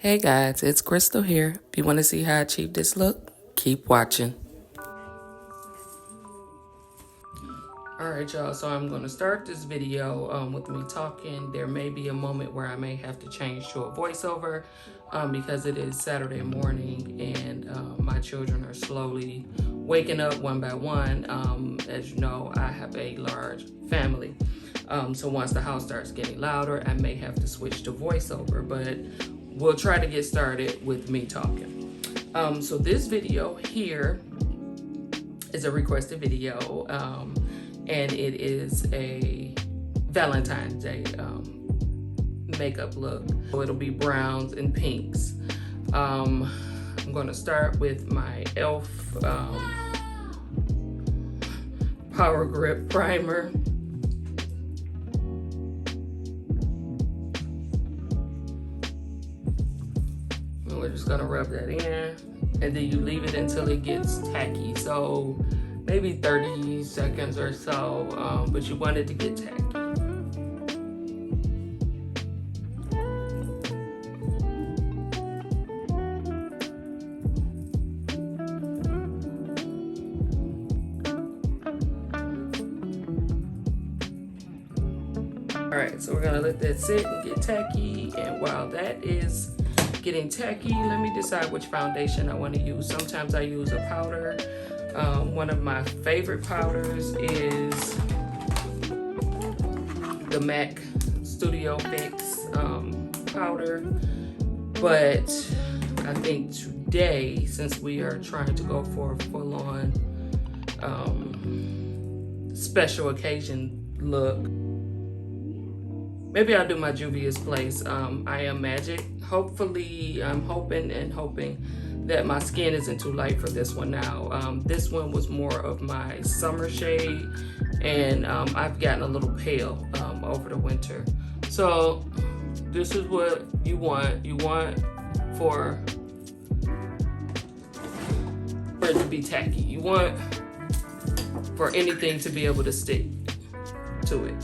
Hey guys, it's Crystal here. If you want to see how I achieve this look, keep watching. Alright y'all, so I'm going to start this video with me talking. There may be a moment where I may have to change to a voiceover because it is Saturday morning and my children are slowly waking up one by one. As you know, I have a large family. So once the house starts getting louder, I may have to switch to voiceover, but we'll try to get started with me talking. So this video here is a requested video, and it is a Valentine's Day makeup look. So it'll be browns and pinks. I'm gonna start with my e.l.f. Power Grip Primer. We're just gonna rub that in, and then you leave it until it gets tacky. So maybe 30 seconds or so, but you want it to get tacky. All right, so we're gonna let that sit and get tacky, and while that is getting tacky, let me decide which foundation I want to use. Sometimes I use a powder. One of my favorite powders is the MAC Studio Fix powder, but I think today, since we are trying to go for a full-on special occasion look, maybe I'll do my Juvia's Place I Am Magic. Hopefully, I'm hoping that my skin isn't too light for this one now. This one was more of my summer shade, and I've gotten a little pale over the winter. So this is what you want. You want for it to be tacky. You want for anything to be able to stick to it.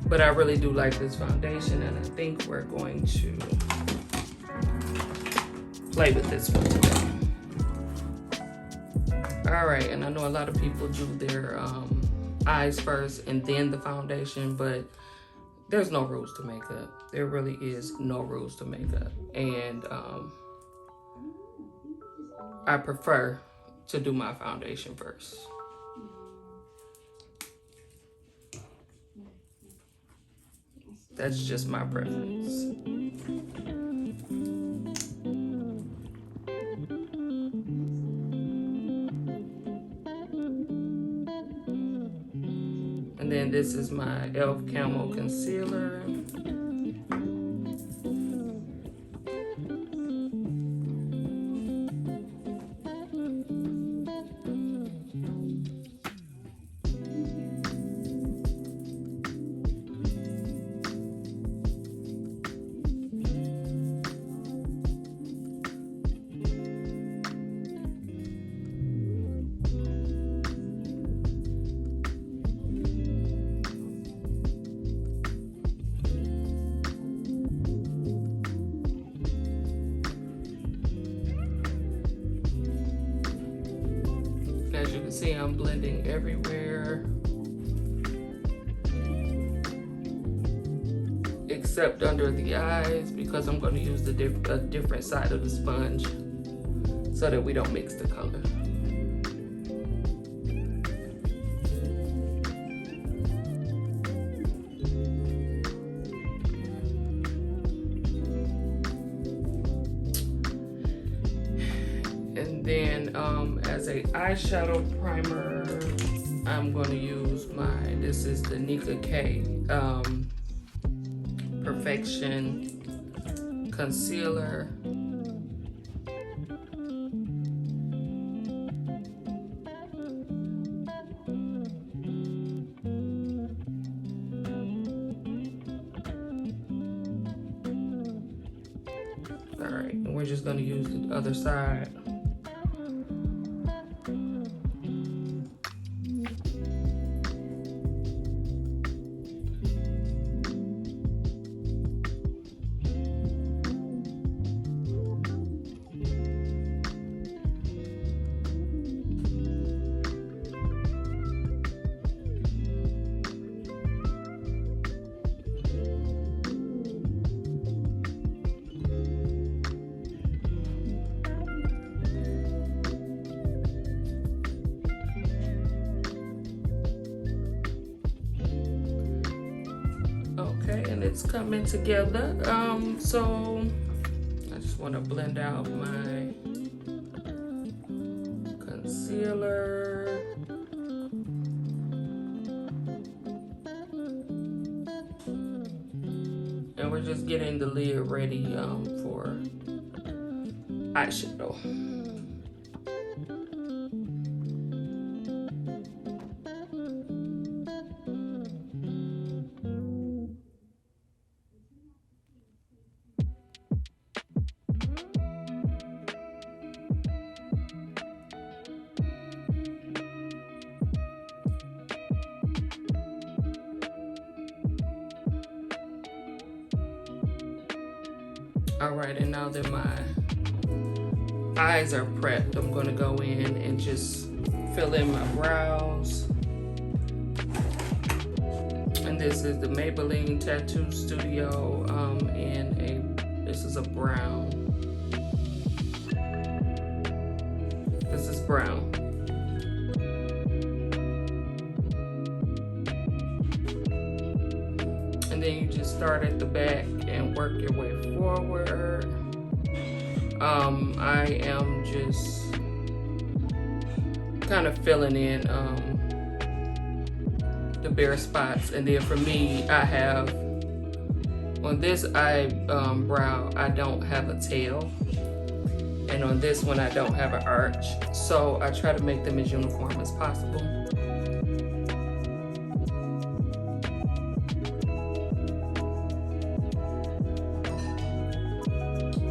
But I really do like this foundation, and I think we're going to play with this one today. All right, and I know a lot of people do their eyes first and then the foundation, but there's no rules to makeup. There really is no rules to makeup, and I prefer to do my foundation first. That's just my preference. And then this is my e.l.f. Camo Concealer. As you can see, I'm blending everywhere except under the eyes, because I'm going to use a different side of the sponge so that we don't mix the color. And then as a eyeshadow primer, I'm going to use this is the Nika K Perfection Concealer. All right, and we're just going to use the other side. it's coming together. So I just want to blend out my concealer. And we're just getting the lid ready for eyeshadow. All right, and now that my eyes are prepped, I'm gonna go in and just fill in my brows. And this is the Maybelline Tattoo Studio, this is a brown. This is brown. And then you just start at the back and work your way forward. I am just kind of filling in the bare spots, and then for me, I have on this brow I don't have a tail, and on this one I don't have an arch, so I try to make them as uniform as possible.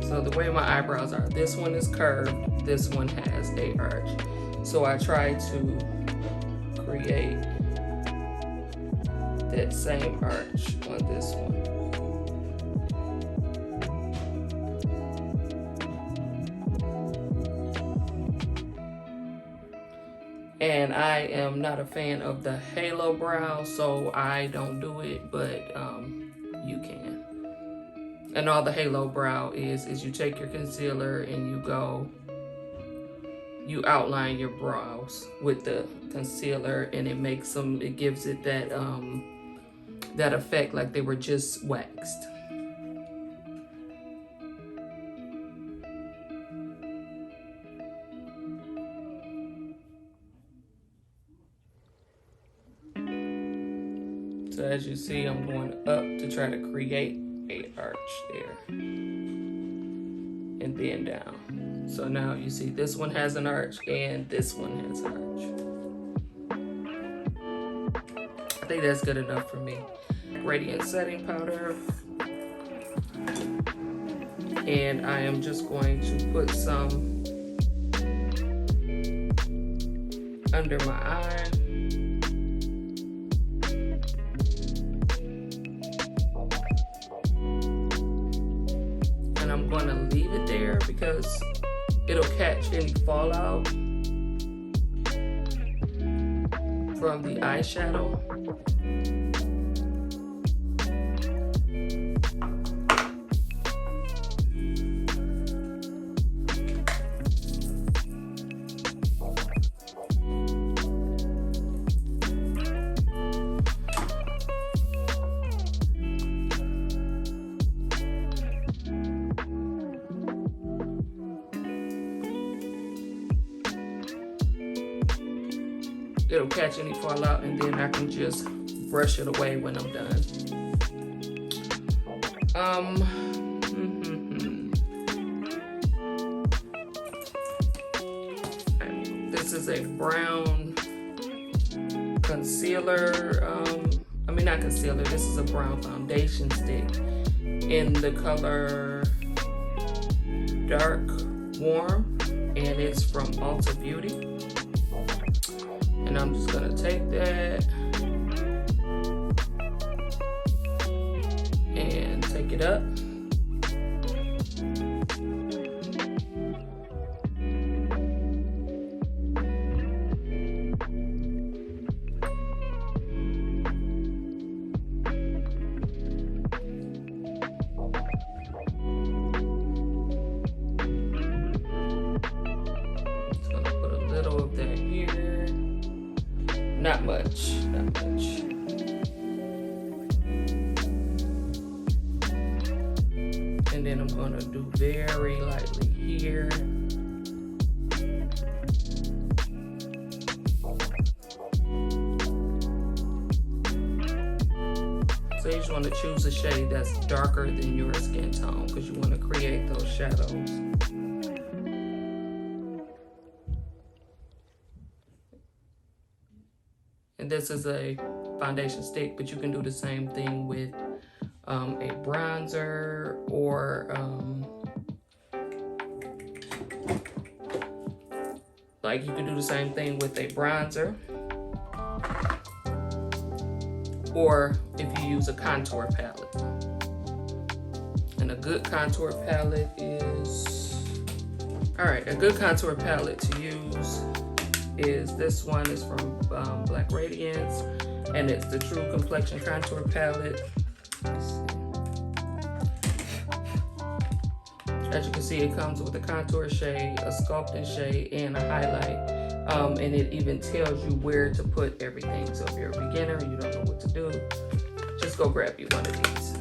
So the way my eyebrows are, this one is curved, this one has a arch. So I try to create that same arch on this one. And I am not a fan of the halo brow, so I don't do it, but you can. And all the halo brow is you take your concealer and you outline your brows with the concealer, and it gives it that that effect like they were just waxed. So as you see, I'm going up to try to create a arch there, and then down. So now you see this one has an arch and this one has an arch. I think that's good enough for me. Radiant setting powder. And I am just going to put some under my eye. And I'm going to leave it there because it'll catch any fallout from the eyeshadow. It'll catch any fallout, and then I can just brush it away when I'm done. This is a brown concealer. I mean, not concealer, this is a brown foundation stick in the color Dark Warm, and it's from Ulta Beauty. And I'm just gonna take that and take it up. Just gonna put a little of that here. Not much, not much. I'm going to do very lightly here. So you just want to choose a shade that's darker than your skin tone because you want to create those shadows. And this is a foundation stick, but you can do the same thing with a bronzer, or like you can do the same thing with a bronzer, or if you use a contour palette. And a good contour palette is, a good contour palette to use is this one. Is from Black Radiance, and it's the True Complexion Contour Palette. As you can see, it comes with a contour shade, a sculpting shade, and a highlight. And it even tells you where to put everything. So if you're a beginner and you don't know what to do, just go grab you one of these.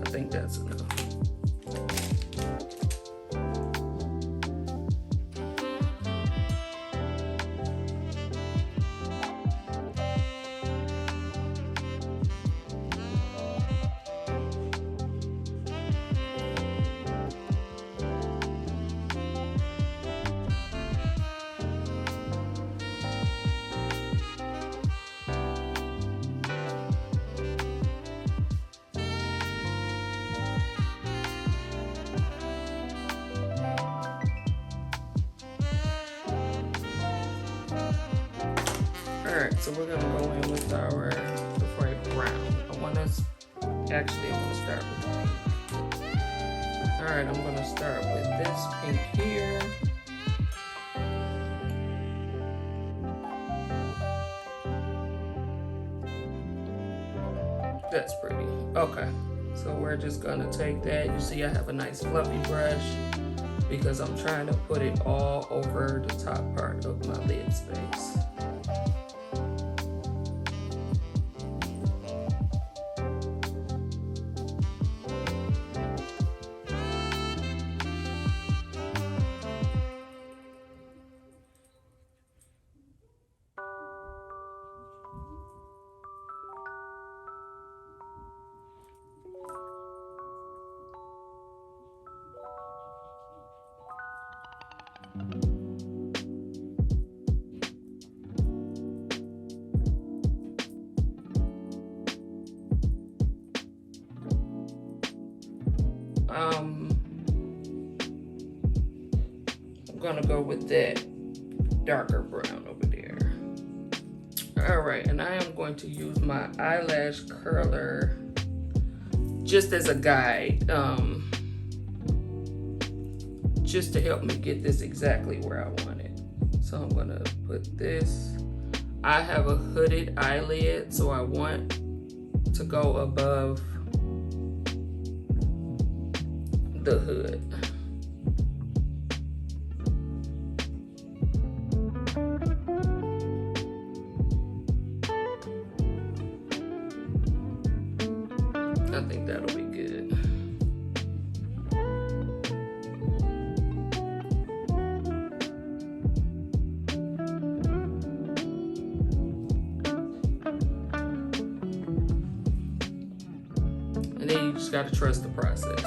I think that's enough. Alright, so we're going to go in with our bright brown. I want to start with the pink. Alright, I'm going to start with this pink here. That's pretty. Okay, so we're just going to take that. You see I have a nice fluffy brush because I'm trying to put it all over the top part of my lid space. I'm gonna go with that darker brown over there. All right, and I am going to use my eyelash curler just as a guide, just to help me get this exactly where I want it. So I'm gonna put this. I have a hooded eyelid, so I want to go above the hood. I think that'll be good. And then you just gotta trust the process.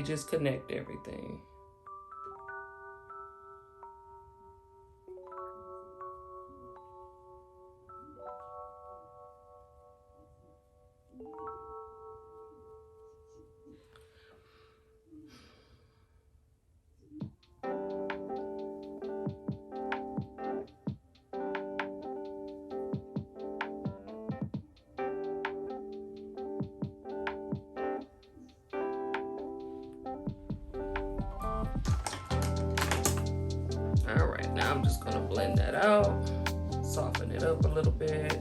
we just connect everything. All right, now I'm just gonna blend that out, soften it up a little bit.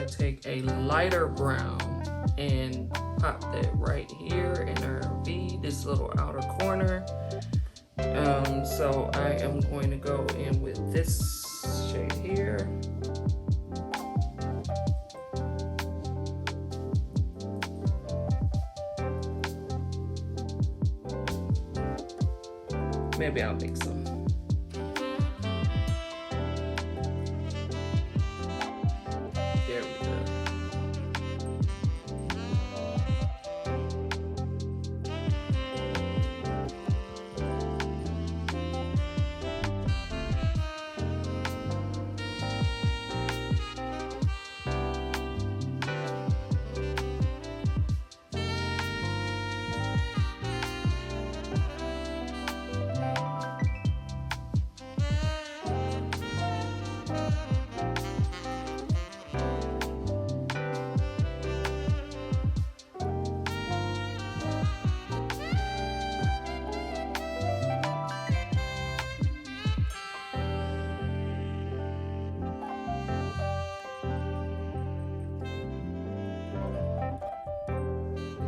Take a lighter brown and pop that right here in our V, this little outer corner. So I am going to go in with this shade here. Maybe I'll make some.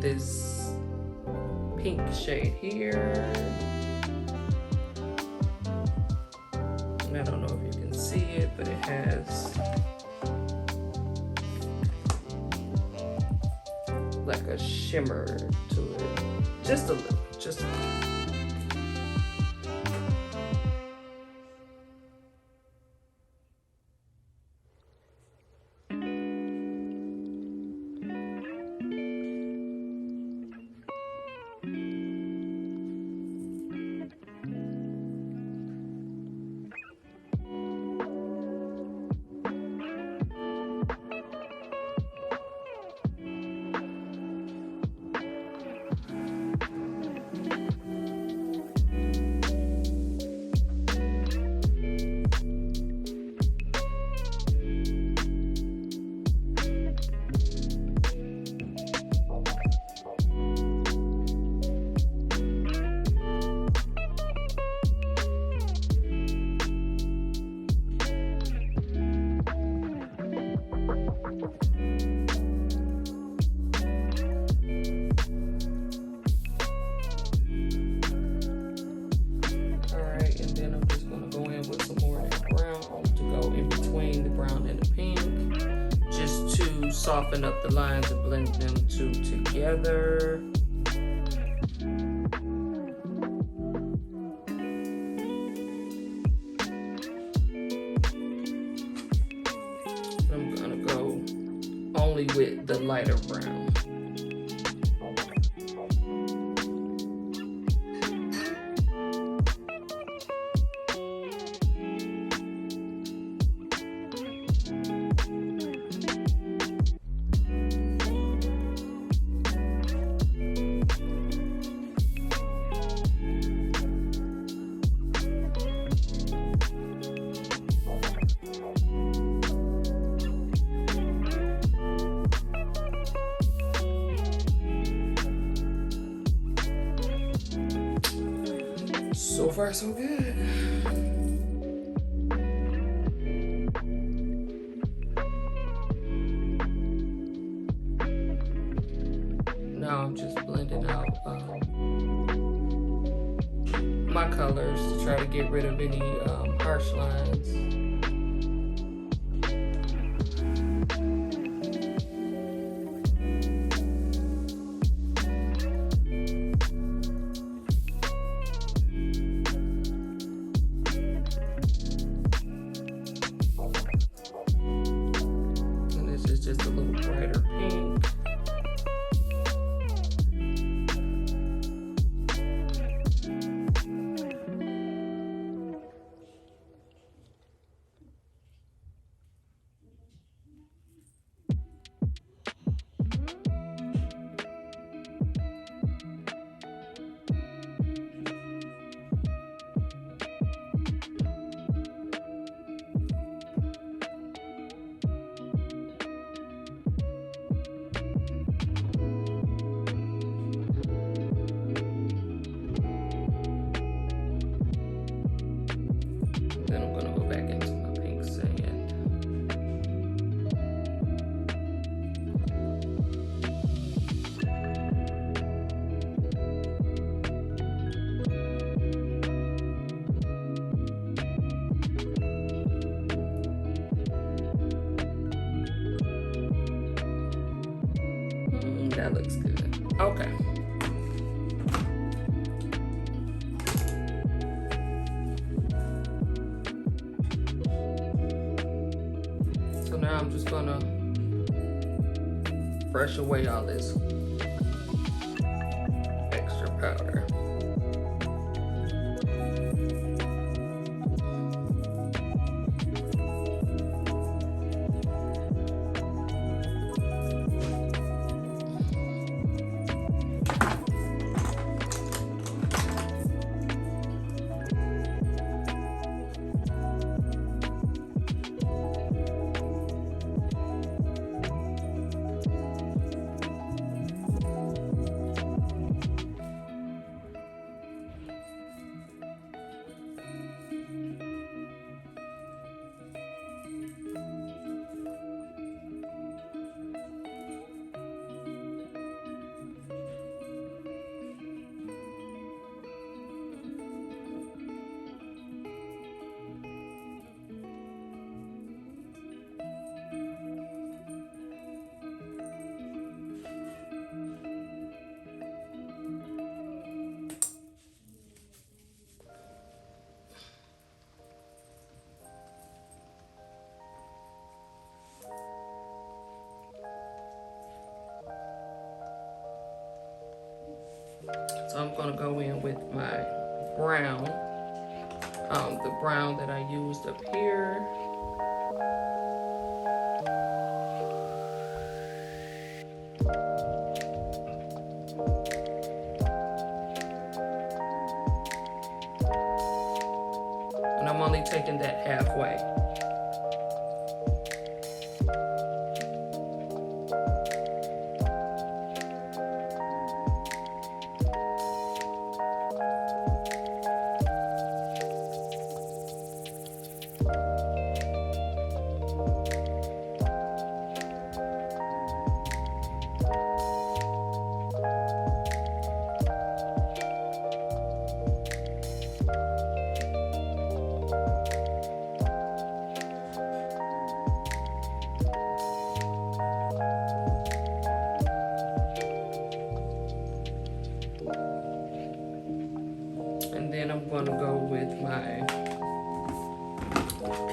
This pink shade here. And I don't know if you can see it, but it has like a shimmer to it. Just a little, just a little. Soften up the lines and blend them two together. I'm gonna go only with the lighter brown. So far, so good. Now I'm just blending out my colors to try to get rid of any harsh lines. And this is just a little brighter pink. Then I'm going to go back into my pink sand. That looks good. Okay. So now I'm just gonna brush away all this extra powder. So I'm gonna go in with my brown, the brown that I used up here. And I'm only taking that halfway. And then I'm going to go with my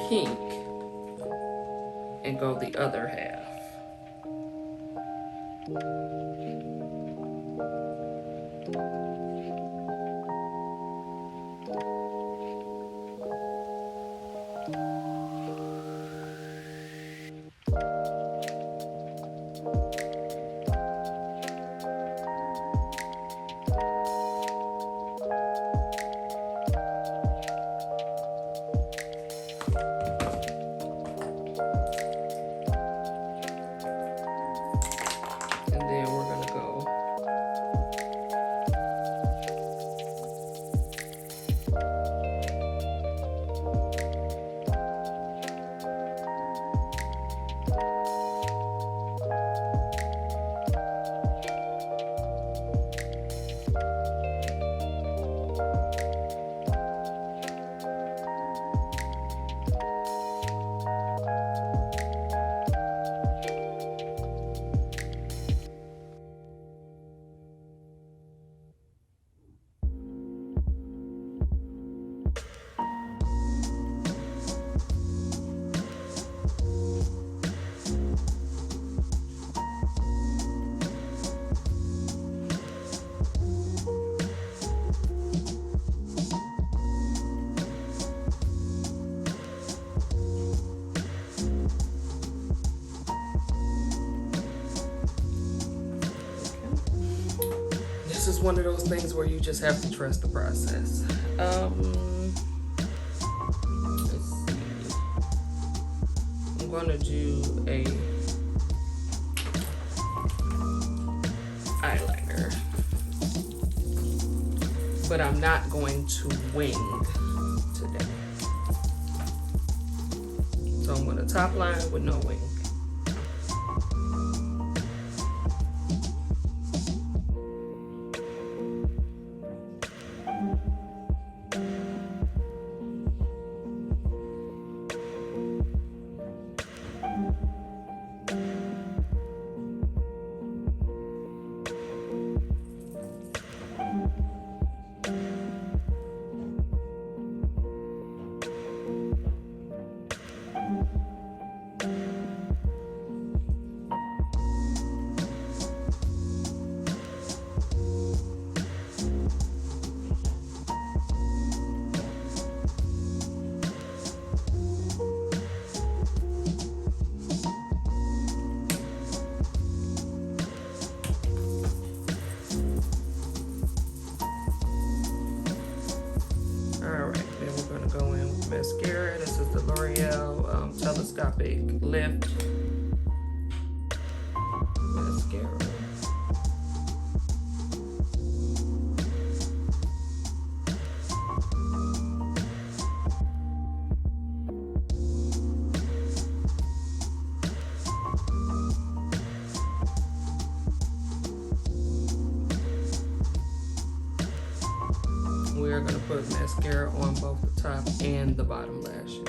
pink and go the other half. And then we're going to go one of those things where you just have to trust the process. Let's see. I'm gonna do a eyeliner, but I'm not going to wing today. So I'm gonna top line with no wing. Mascara. This is the L'Oreal Telescopic Lift Mascara. We are going to put mascara on both the top and the bottom lashes.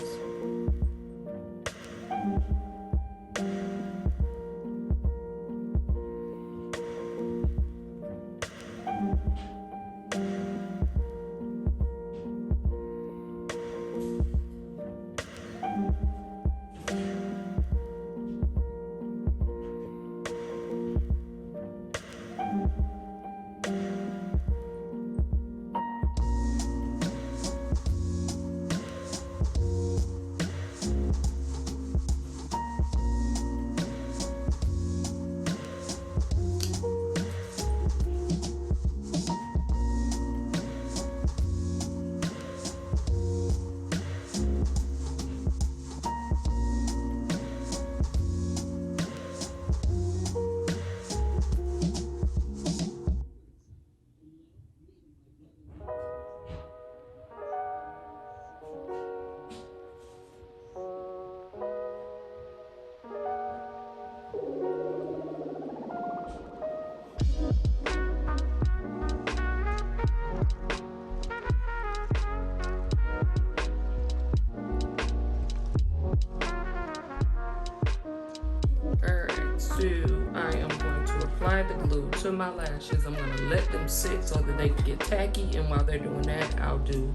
I am going to apply the glue to my lashes. I'm going to let them sit so that they can get tacky, and while they're doing that, I'll do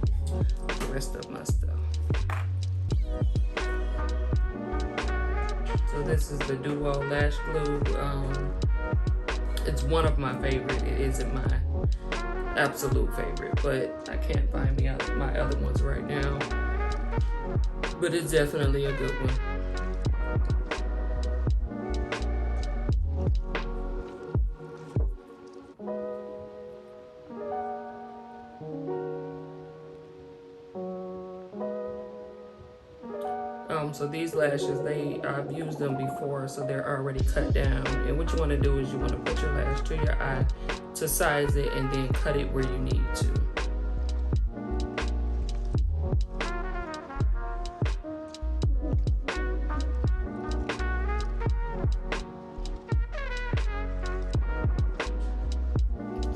the rest of my stuff. So this is the Duo Lash Glue. It's one of my favorite. It isn't my absolute favorite, but I can't find my other ones right now. But it's definitely a good one. So these lashes, I've used them before, so they're already cut down. And what you want to do is you want to put your lash to your eye to size it and then cut it where you need to.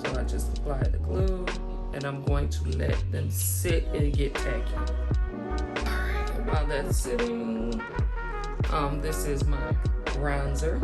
So I just apply the glue and I'm going to let them sit and get tacky. While that's sitting, this is my bronzer.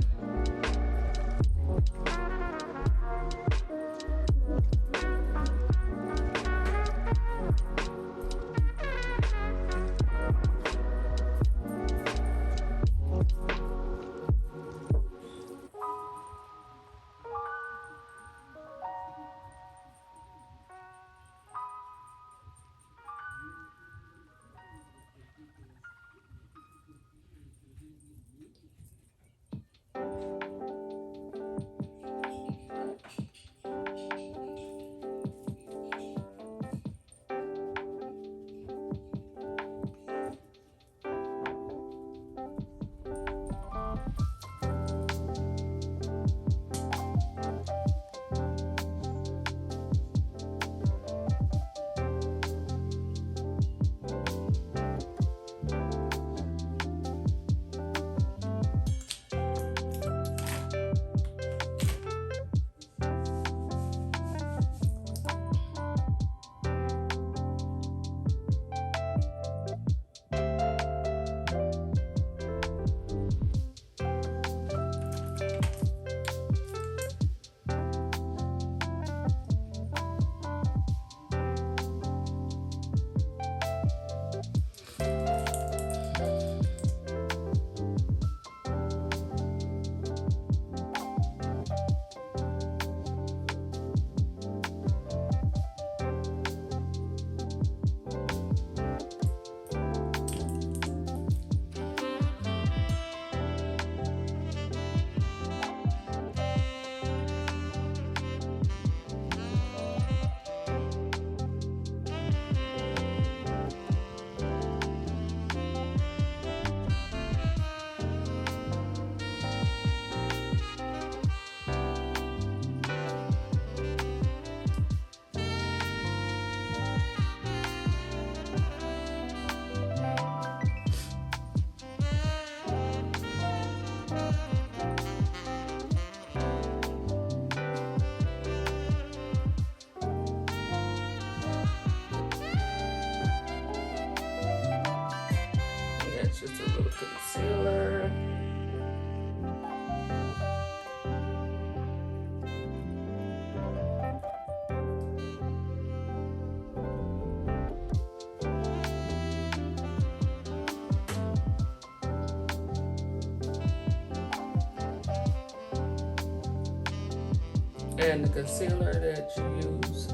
And the concealer that you use,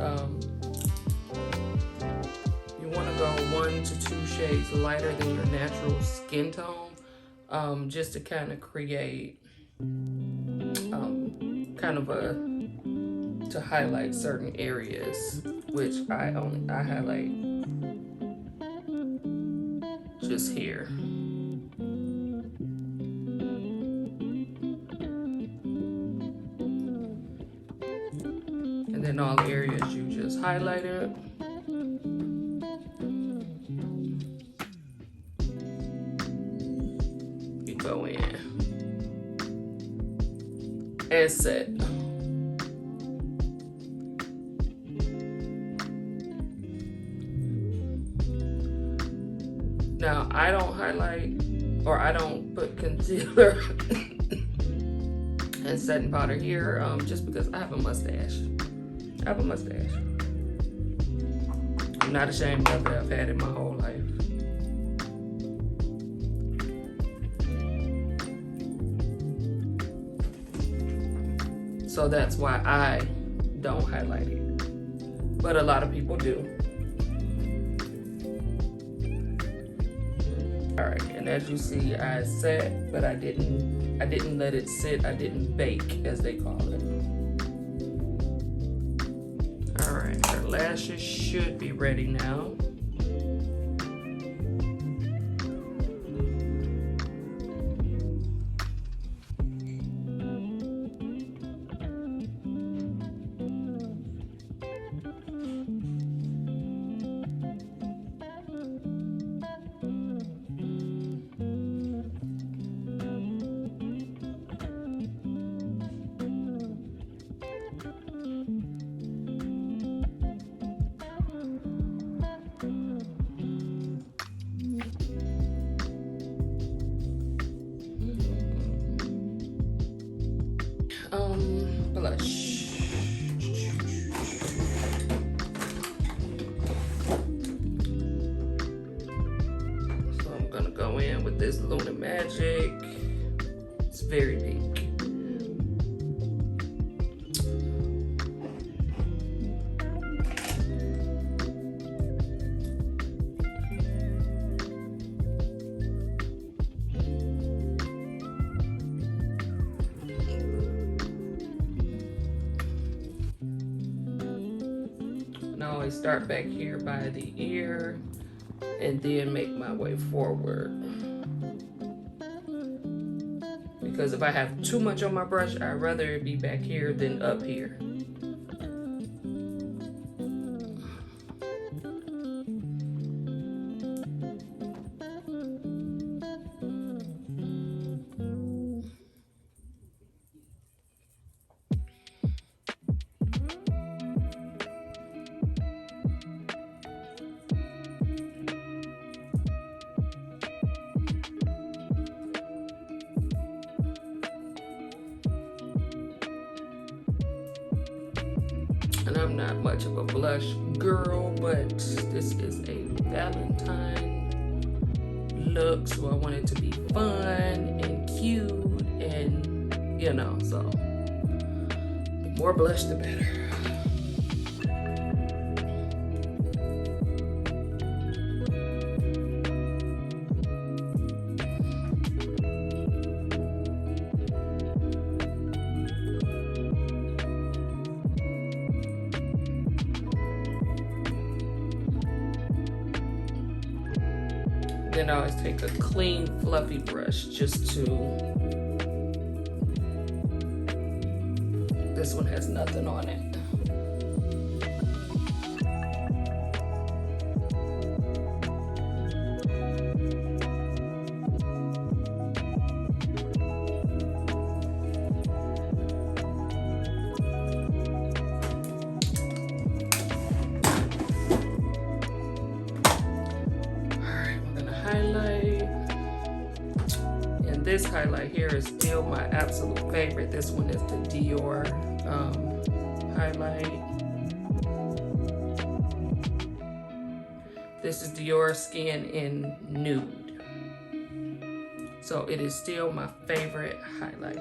you want to go 1 to 2 shades lighter than your natural skin tone, just to kind of create kind of to highlight certain areas, which I highlight just here. And then all the areas you just highlighted. You go in and set. Now, I don't highlight, or I don't put concealer and setting powder here, just because I have a mustache. I'm not ashamed of it. I've had it my whole life. So that's why I don't highlight it. But a lot of people do. All right, and as you see, I set, but I didn't let it sit. I didn't bake, as they call it. All right, her lashes should be ready now. Blush. So I'm gonna go in with this Luna Magic. It's very pink. I always start back here by the ear and then make my way forward. Because if I have too much on my brush, I'd rather it be back here than up here. And I'm not much of a blush girl, but this is a Valentine look, so I want it to be fun and cute and, you know, so the more blush, the better. Then I always take a clean, fluffy brush just to, this one has nothing on it. This highlight here is still my absolute favorite. This one is the Dior highlight. This is Dior Skin in Nude. So it is still my favorite highlight.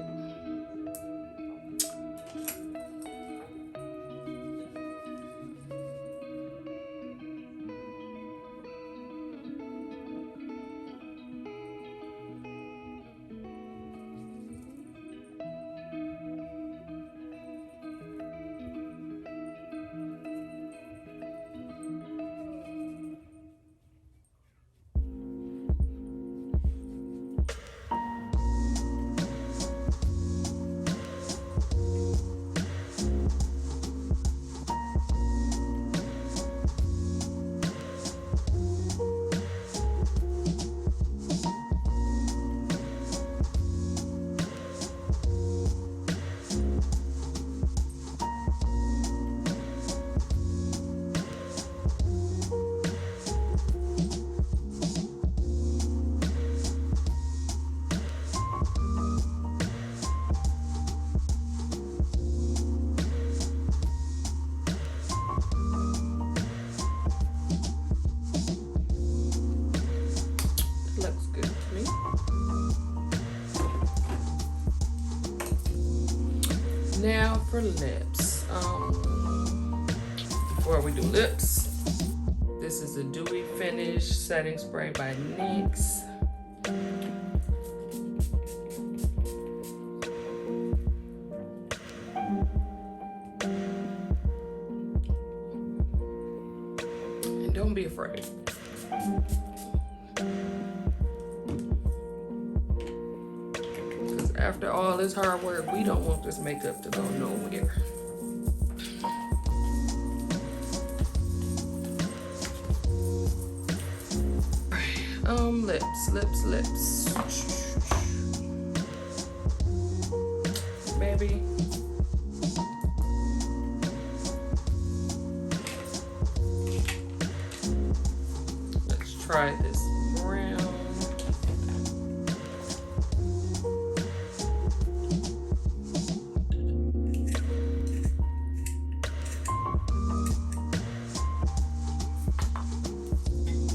Now for lips. Before we do lips, this is a Dewy Finish Setting Spray by NYX. And don't be afraid. Because after all this hard work, we don't want this makeup to go nowhere. Lips. Maybe. Let's try this brown.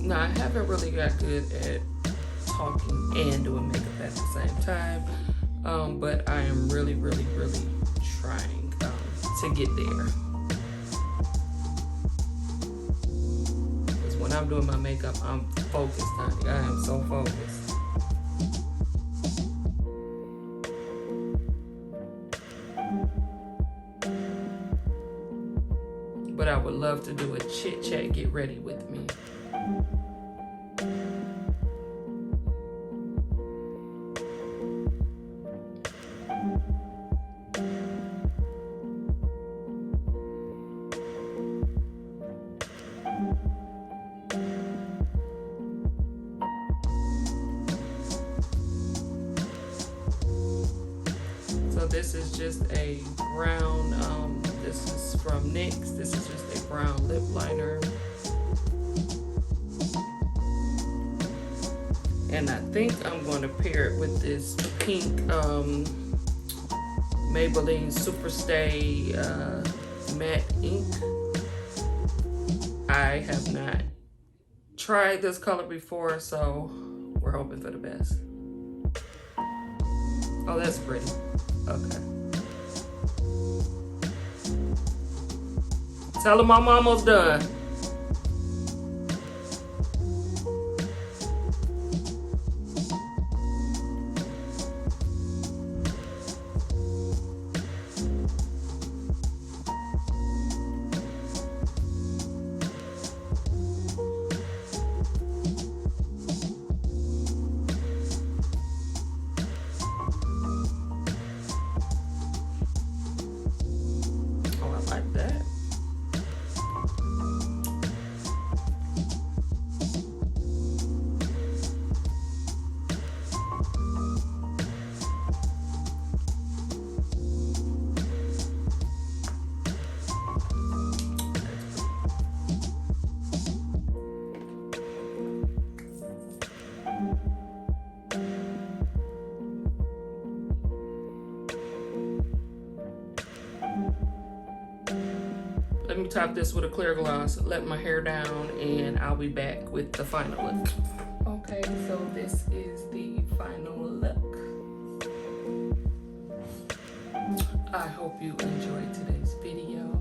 Now, I haven't really got good at talking and doing makeup at the same time, but I am really trying to get there. Because when I'm doing my makeup, I'm focused, honey. I am so focused. But I would love to do a chit chat, get ready with me. So this is just a brown, this is from NYX. This is just a brown lip liner. And I think I'm going to pair it with this pink Maybelline Superstay matte ink. I have not tried this color before, so we're hoping for the best. Oh, that's pretty. Okay. Tell them I'm almost done. Like that. Let me top this with a clear gloss, let my hair down, and I'll be back with the final look. Okay, so this is the final look. I hope you enjoyed today's video.